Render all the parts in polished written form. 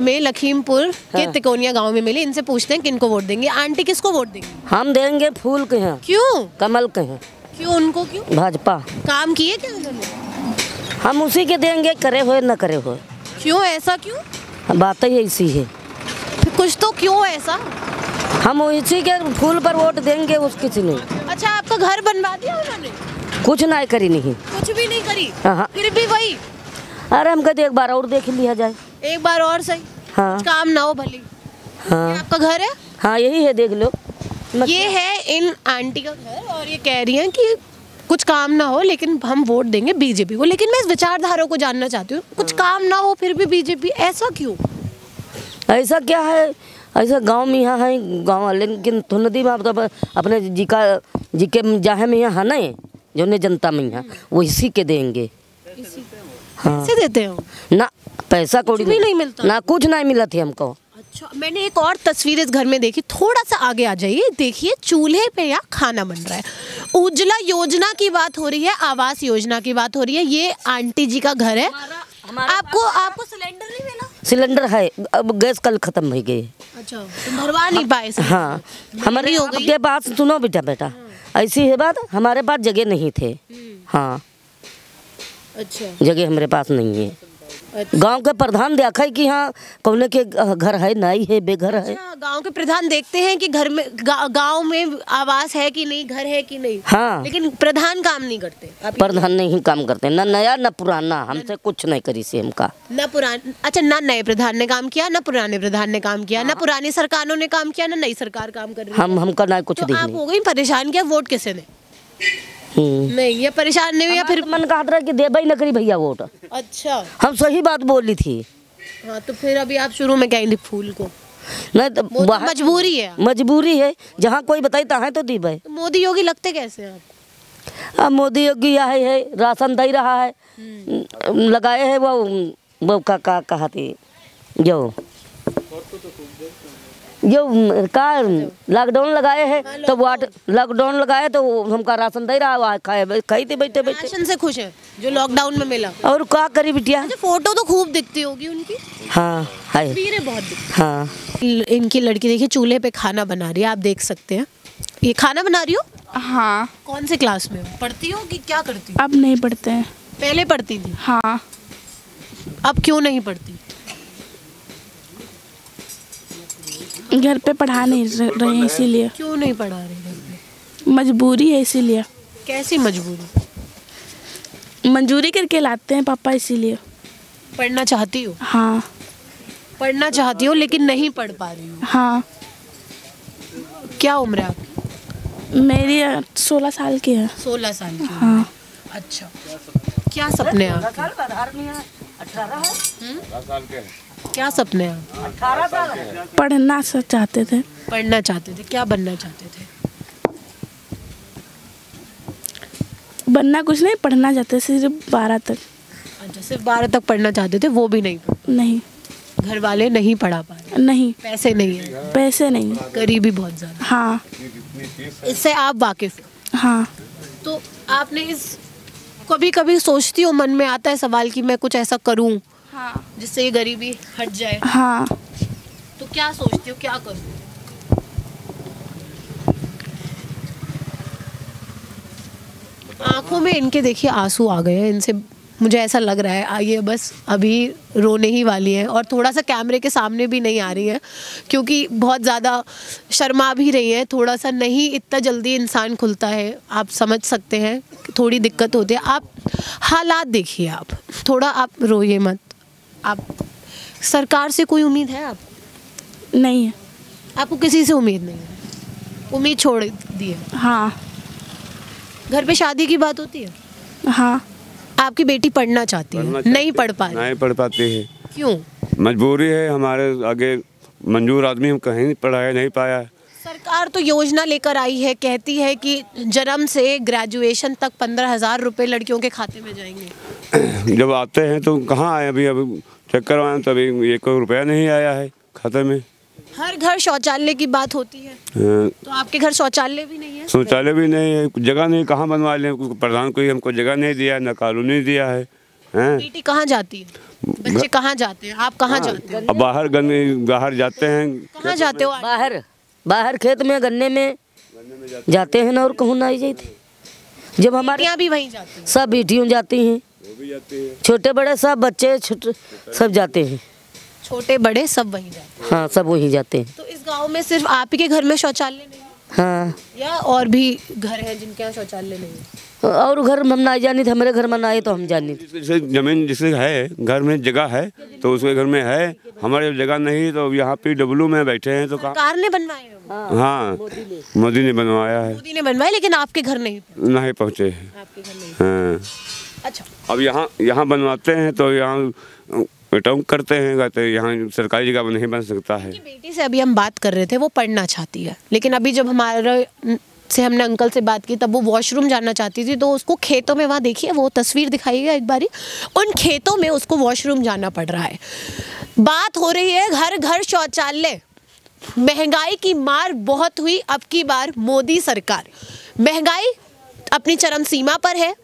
हमें लखीमपुर के तिकोनिया गांव में मिले, इनसे पूछते हैं किनको वोट देंगे। आंटी किसको वोट देंगे? हम देंगे फूल के हैं। क्यों? कमल के हैं। क्यों? उनको क्यों? भाजपा काम किए क्या उन्होंने? हम उसी के देंगे, करे हुए न करे हुए। क्यों ऐसा क्यों? बात ही ऐसी है। कुछ तो क्यों ऐसा? हम इसी के फूल पर वोट देंगे, उसकी से नहीं। अच्छा, आपका घर बनवा दिया उन्होंने? कुछ नहीं करी नहीं। कुछ भी नहीं करी? हाँ। फिर भी वही? अरे हम कहते एक बार और देख लिया जाए। एक बार और सही। हाँ। कुछ काम ना हो भली। हाँ। ये आपका घर है? हाँ यही है, देख लो। ये है इन आंटी का घर और ये कह रही हैं कि कुछ काम ना हो लेकिन हम वोट देंगे बीजेपी को। लेकिन मैं इस विचारधारा को जानना चाहती हूँ, कुछ काम ना हो फिर भी बीजेपी, ऐसा क्यों? ऐसा क्या है, ऐसा गांव में यहाँ है गांव, लेकिन थुनदी में अपने जी के जाहे में यहाँ है ना, जो ने जनता में यहाँ वो इसी के देंगे। हाँ। कैसे देते हो? ना पैसा कौड़ी नहीं मिलता ना, कुछ नहीं मिला थी हमको। अच्छा, मैंने एक और तस्वीर इस घर में देखी, थोड़ा सा आगे आ जाइए। देखिए चूल्हे पे यहाँ खाना बन रहा है। उज्ज्वला योजना की बात हो रही है, आवास योजना की बात हो रही है। ये आंटी जी का घर है। आपको सिलेंडर नहीं मिला? सिलेंडर है, अब गैस कल खत्म हो गई। अच्छा, तो भरवा नहीं पाए? हाँ, हमारे आपके पास सुनो बेटा ऐसी है बात, हमारे पास जगह नहीं थे। हाँ। अच्छा, जगह हमारे पास नहीं है। अच्छा। गांव के प्रधान देखा है कि हाँ कौन के घर है, नहीं है, बेघर है। अच्छा, गांव के प्रधान देखते हैं कि घर में गांव में आवास है कि नहीं, घर है कि नहीं। हाँ। लेकिन प्रधान काम नहीं करते। प्रधान नहीं काम करते, ना नया ना पुराना, हमसे कुछ नहीं करी से हमका। ना पुराने, अच्छा, ना नए प्रधान ने काम किया, ना पुराने प्रधान ने काम किया। ना पुरानी सरकारों ने काम किया, ना नई सरकार काम कर रही है। हमका ना कुछ तो आप हो गई परेशान, क्या वोट किसे ने? नहीं, ये परेशान नहीं हुई या फिर मन कहा कि देबा ही न करी भैया वोट। अच्छा, हम सही बात बोली थी। हाँ, तो फिर अभी आप शुरू में कहेंगे फूल को? नहीं तो मजबूरी है। मजबूरी है, जहाँ कोई बताई तहाँ तो दी भाई। तो मोदी योगी लगते कैसे हैं आप? अब मोदी योगी यह है राशन दे रहा है, लगाए है वो का कहा थी जो का लॉकडाउन लगाए हैं, तो लॉकडाउन लगाए तो हमका राशन दे रहा है, खाई थी बैठे बैठे। राशन से खुश है जो लॉकडाउन में मिला? और क्या करी बिटिया। फोटो तो खूब दिखती होगी उनकी। हाँ है। तस्वीरें बहुत दिखती। हाँ। इनकी लड़की देखिए चूल्हे पे खाना बना रही है, आप देख सकते हैं। ये खाना बना रही हो? हाँ। कौन से क्लास में हो? पढ़ती हो कि क्या करती हो? अब नहीं पढ़ते हैं। पहले पढ़ती थी? हाँ। अब क्यों नहीं पढ़ती? घर पे पढ़ा नहीं रहे हैं इसीलिए। क्यों नहीं पढ़ा रहे घर पे? मजबूरी है इसीलिए। कैसी मजबूरी? मंजूरी करके लाते हैं पापा, इसीलिए। पढ़ना चाहती हो? हाँ। पढ़ना चाहती हो लेकिन नहीं पढ़ पा रही हो? हाँ। क्या उम्र है आपकी? मेरी 16 साल की है। 16 साल की? हाँ। अच्छा, क्या सपने हैं आपके? क्या सपने हैं? पढ़ना चाहते थे। पढ़ना चाहते थे? क्या बनना चाहते थे? बनना कुछ नहीं, पढ़ना चाहते, सिर्फ 12 तक। अच्छा, सिर्फ 12 तक पढ़ना चाहते थे, वो भी नहीं? नहीं। घर वाले नहीं पढ़ा पा रहे? नहीं। पैसे नहीं है? पैसे नहीं। गरीबी बहुत ज्यादा? हाँ। इससे आप वाकिफ? हाँ। तो आपने इस कभी कभी सोचती हो, मन में आता है सवाल कि मैं कुछ ऐसा करूं हाँ। जिससे ये गरीबी हट जाए? हाँ। तो क्या सोचती हो, क्या करूं? आंखों में इनके देखिए आंसू आ गए हैं, इनसे मुझे ऐसा लग रहा है ये बस अभी रोने ही वाली है। और थोड़ा सा कैमरे के सामने भी नहीं आ रही है क्योंकि बहुत ज़्यादा शर्मा भी रही है। थोड़ा सा नहीं इतना जल्दी इंसान खुलता है, आप समझ सकते हैं, थोड़ी दिक्कत होती है। आप हालात देखिए, आप थोड़ा आप रोइए मत। आप सरकार से कोई उम्मीद है आप? नहीं है। आपको किसी से उम्मीद नहीं है? उम्मीद छोड़ दी है? हाँ। घर पे शादी की बात होती है? हाँ। आपकी बेटी पढ़ना चाहती है, नहीं पढ़ पा रही? नहीं पढ़ पाती है। क्यों? मजबूरी है, हमारे आगे मंजूर आदमी हम कहीं नहीं पढ़ाया नहीं पाया। सरकार तो योजना लेकर आई है, कहती है कि जन्म से ग्रेजुएशन तक 15,000 रुपये लड़कियों के खाते में जाएंगे। जब आते हैं तो कहाँ आए, अभी चेक करवाएं तो अभी 1 रुपया नहीं आया है खाते में। हर घर शौचालय की बात होती है, तो आपके घर शौचालय भी नहीं है? शौचालय भी नहीं है, जगह नहीं, कहाँ बनवा लें। प्रधान कोई हमको जगह नहीं दिया, न कॉलोनी दिया है, हैं। बेटी कहाँ जाती है, बच्चे कहाँ जाते हैं, आप कहाँ जाते हैं? अब बाहर जाते हैं। कहाँ जाते हो? बाहर खेत में गन्ने में जाते हैं ना, और कहूँ ना जाते। जब हमारे बेटियाँ भी वहीं जाती हैं? सब बेटियों जाती हैं, छोटे बड़े सब बच्चे छोटे सब जाते हैं। छोटे बड़े सब वहीं जाते हैं? हाँ, सब वहीं जाते हैं। तो इस गांव में सिर्फ आप ही के घर में शौचालय नहीं है, हाँ, या और भी घर हैं जिनके यहाँ शौचालय नहीं है? और घर हम ना जानी थे, हमारे घर में ना आए तो हम जानी थे। जिसके जमीन जिसके है घर में जगह है तो उसके घर में है, हमारे जगह नहीं तो यहाँ PW में बैठे हैं। तो सरकार ने बनवाए हैं वो? हाँ, मोदी ने बनवाया है। मोदी ने बनवाए, लेकिन आपके घर नहीं पहुँचे हैं। आपके घर नहीं। हाँ, अच्छा, अब यहाँ बनवाते हैं तो यहाँ टोंक करते हैं, कहते हैं यहाँ सरकारी जगह नहीं बन सकता है। बेटी से अभी हम बात कर रहे थे, वो पढ़ना चाहती है, लेकिन अभी जब हमने अंकल से बात की तब वो वॉशरूम जाना चाहती थी, तो उसको खेतों में, वहाँ देखिए वो तस्वीर दिखाइएगा एक बारी, उन खेतों में उसको वॉशरूम जाना पड़ रहा है। बात हो रही है घर घर शौचालय। महंगाई की मार बहुत हुई अब की बार मोदी सरकार। महंगाई अपनी चरम सीमा पर है।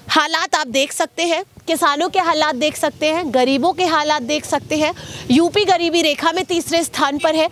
हालात आप देख सकते हैं, किसानों के हालात देख सकते हैं, गरीबों के हालात देख सकते हैं। यूपी गरीबी रेखा में तीसरे स्थान पर है।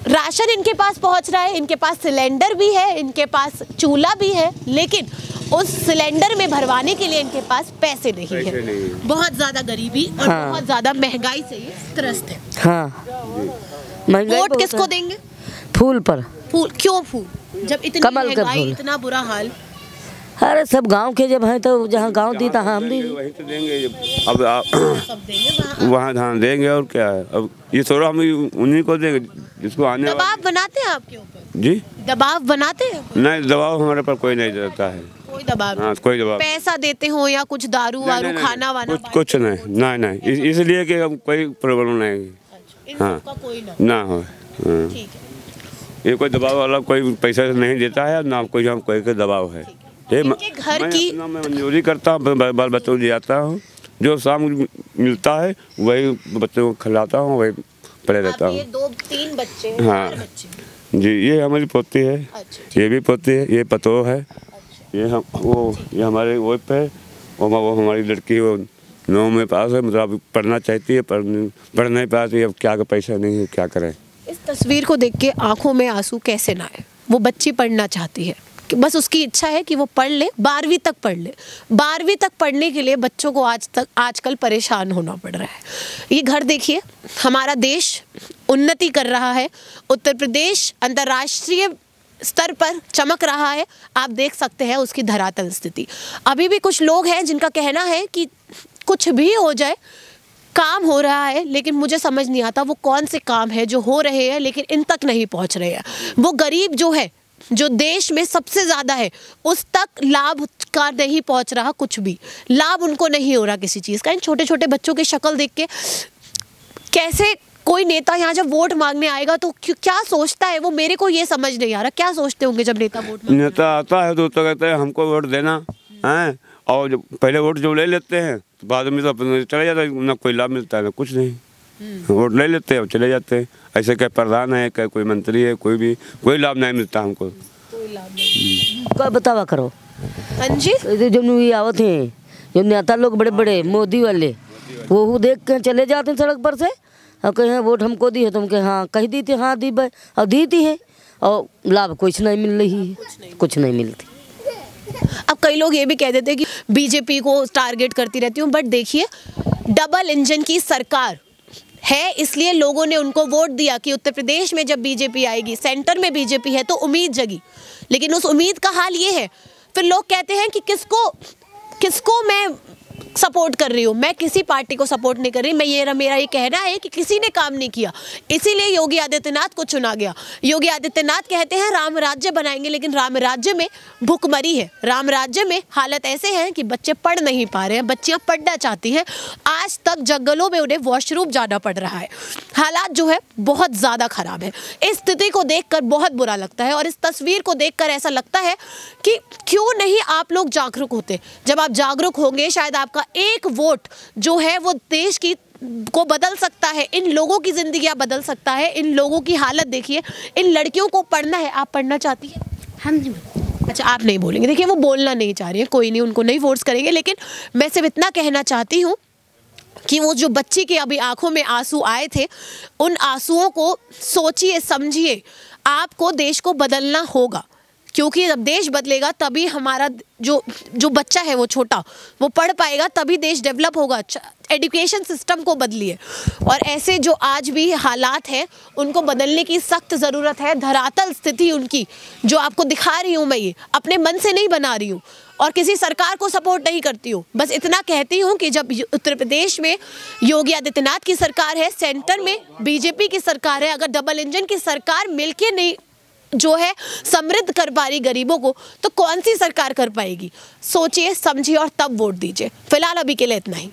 राशन इनके पास पहुंच रहा है, इनके पास सिलेंडर भी है, इनके पास चूल्हा भी है, लेकिन उस सिलेंडर में भरवाने के लिए इनके पास पैसे नहीं है। बहुत ज़्यादा गरीबी और बहुत ज़्यादा महंगाई से ये त्रस्त है। हाँ, वोट किसको देंगे? फूल पर। फूल? क्यों फूल? जब इतनी महंगाई, इतना बुरा हाल। अरे सब गांव के जब हैं तो जहाँ गांव दी तहाँ हम दी, वही तो देंगे। अब सब देंगे वहाँ धान देंगे, और क्या है। अब ये थोड़ा हम उन्हीं को देंगे जिसको आने। दबाव बनाते हैं आपके ऊपर? जी, दबाव बनाते हैं? नहीं, दबाव हमारे पर कोई नहीं देता है। कोई दबाव? हाँ, कोई दबाव। पैसा देते हो या कुछ दारू वारू खाना वाना? कुछ नहीं, इसलिए कि अब कोई प्रॉब्लम नहीं। हाँ, ना हो। ठीक है। ये कोई दबाव वाला कोई पैसा नहीं देता है, ना कोई हम कोई का दबाव है। ये घर की मैं मंजूरी करता हूँ, बाल बच्चों को दिलाता हूँ, जो शाम मिलता है वही बच्चों को खिलाता हूँ, वही पढ़े रहता हूँ। 2-3 बच्चे? हाँ जी, ये हमारी पोती है। अच्छा। ये भी पोती है, ये पतोह है। अच्छा। ये हमारे वो पे, वो हमारी लड़की वो 9 में पास है, मतलब पढ़ना चाहती है, पढ़ नहीं पाती, अब क्या का पैसा नहीं है, क्या करें। इस तस्वीर को देख के आंखों में आंसू कैसे ना आए। वो बच्ची पढ़ना चाहती है, बस उसकी इच्छा है कि वो पढ़ ले, 12वीं तक पढ़ ले। 12वीं तक पढ़ने के लिए बच्चों को आजकल परेशान होना पड़ रहा है। ये घर देखिए, हमारा देश उन्नति कर रहा है, उत्तर प्रदेश अंतर्राष्ट्रीय स्तर पर चमक रहा है। आप देख सकते हैं उसकी धरातल स्थिति। अभी भी कुछ लोग हैं जिनका कहना है कि कुछ भी हो जाए, काम हो रहा है, लेकिन मुझे समझ नहीं आता वो कौन से काम है जो हो रहे हैं लेकिन इन तक नहीं पहुंच रहे हैं। वो गरीब जो है, जो देश में सबसे ज़्यादा है, उस तक लाभ का नहीं पहुंच रहा, कुछ भी लाभ उनको नहीं हो रहा किसी चीज़ का। इन छोटे छोटे बच्चों की शक्ल देख के कैसे कोई नेता यहाँ जब वोट मांगने आएगा तो क्या सोचता है वो, मेरे को ये समझ नहीं आ रहा। क्या सोचते होंगे जब नेता वोट मांगने? नेता आता है तो कहते हैं हमको वोट देना है, और जब पहले वोट जो ले लेते हैं तो बाद में तो अपने चले जाता है, ना कोई लाभ मिलता है ना कुछ नहीं। वोट ले लेते हैं और चले जाते हैं। ऐसे क्या प्रधान है, क्या कोई मंत्री है, कोई लाभ नहीं मिलता हमको। कोई लाभ नहीं। क्या बतावा करो। हाँ जी, जो ये आवत हैं, जो नेता लोग बड़े बड़े मोदी वाले, वो देख के चले जाते हैं सड़क पर से, और कहे वोट हमको दी है, तुम कहे हाँ कही दी थी, हाँ दी भाई, और दी थी है, और लाभ कुछ नहीं मिल रही है, कुछ नहीं मिलती। अब कई लोग ये भी कह देते हैं कि बीजेपी को टारगेट करती रहती हूँ, बट देखिए डबल इंजन की सरकार है, इसलिए लोगों ने उनको वोट दिया कि उत्तर प्रदेश में जब बीजेपी आएगी, सेंटर में बीजेपी है, तो उम्मीद जगी। लेकिन उस उम्मीद का हाल ये है, फिर लोग कहते हैं कि किसको मैं सपोर्ट कर रही हूँ। मैं किसी पार्टी को सपोर्ट नहीं कर रही, मेरा ये कहना है कि किसी ने काम नहीं किया, इसीलिए योगी आदित्यनाथ को चुना गया। योगी आदित्यनाथ कहते हैं राम राज्य बनाएंगे, लेकिन राम राज्य में भुखमरी है, राम राज्य में हालत ऐसे हैं कि बच्चे पढ़ नहीं पा रहे हैं, बच्चियां पढ़ना चाहती हैं, आज तक जंगलों में उन्हें वॉशरूम जाना पड़ रहा है। हालात जो है बहुत ज़्यादा ख़राब है। इस स्थिति को देखकर बहुत बुरा लगता है, और इस तस्वीर को देखकर ऐसा लगता है कि क्यों नहीं आप लोग जागरूक होते। जब आप जागरूक होंगे, शायद आपका एक वोट जो है वो देश को बदल सकता है, इन लोगों की जिंदगियां बदल सकता है। इन लोगों की हालत देखिए, इन लड़कियों को पढ़ना है। आप पढ़ना चाहती हैं? हम अच्छा, आप नहीं बोलेंगे। देखिए वो बोलना नहीं चाह रही है, कोई नहीं, उनको नहीं फोर्स करेंगे, लेकिन मैं सिर्फ इतना कहना चाहती हूँ कि वो जो बच्ची के अभी आंखों में आंसू आए थे, उन आंसुओं को सोचिए समझिए। आपको देश को बदलना होगा, क्योंकि जब देश बदलेगा तभी हमारा जो बच्चा है वो छोटा, वो पढ़ पाएगा, तभी देश डेवलप होगा। एजुकेशन सिस्टम को बदलिए, और ऐसे जो आज भी हालात हैं उनको बदलने की सख्त ज़रूरत है। धरातल स्थिति उनकी जो आपको दिखा रही हूँ मैं, ये अपने मन से नहीं बना रही हूँ और किसी सरकार को सपोर्ट नहीं करती हूँ। बस इतना कहती हूँ कि जब उत्तर प्रदेश में योगी आदित्यनाथ की सरकार है, सेंटर में बीजेपी की सरकार है, अगर डबल इंजन की सरकार मिलके नहीं जो है समृद्ध कर पा रही गरीबों को, तो कौन सी सरकार कर पाएगी? सोचिए समझिए और तब वोट दीजिए। फिलहाल अभी के लिए इतना ही।